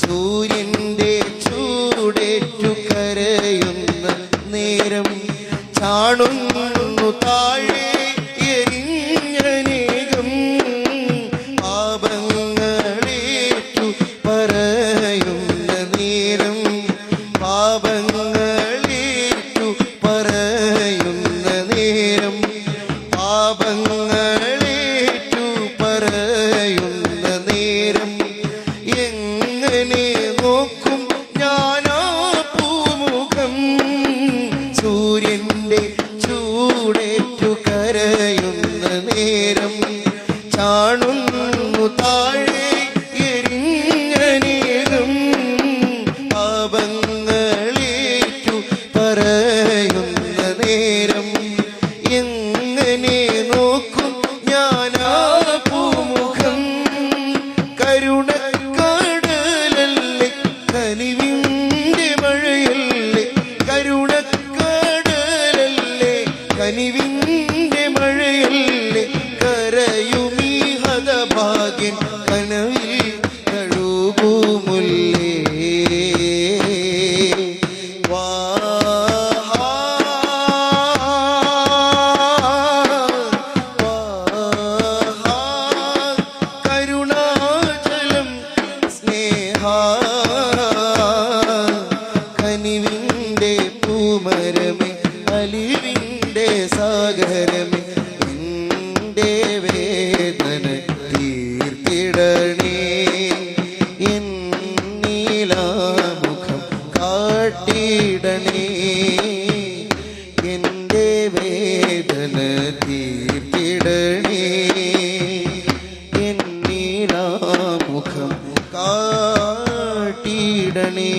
സൂര്യന്റെ ചൂടേറ്റു കരയുന്ന നേരം ചാടുന്നു താഴെ എരിഞ്ഞനേകം പാപങ്ങളേറ്റു പറയുന്ന നേരം പാപങ്ങളേറ്റു പറയുന്ന നേരം പാപങ്ങളേറ്റു പറയുന്ന നേരം എങ്ങനെ നോക്കും ഞാനാ പൂമുഖം സൂര്യന്റെ ചൂടേറ്റു കരയുന്ന നേരം ചാടുന്നു താഴെ എരിഞ്ഞനേകം പാപങ്ങളേറ്റു പറയുന്ന നേരം എങ്ങനെ നോക്കും ഞാനാ പൂമുഖം കരുണക്കടലല്ലേ കനിവിന്റെ മഴയല്ലേ കരുണക്കടലല്ലേ കനിവിന്റെ മഴയല്ലേ കരയുമീ ഹതഭാഗ്യൻ കനവിൽ കഴുകുമുല്ലേ കരുണാചലം സ്നേഹ കനിവിന്റെ പൂമരമേ അലിവിന്റെ സാഗരമേ എന്റെ വേദന തീർത്തിടണേ എന്നീലാമുഖം കാട്ടിടണേ എന്റെ വേദന തീർത്തിടണേ എന്നീലാമുഖം കാട്ടിടണേ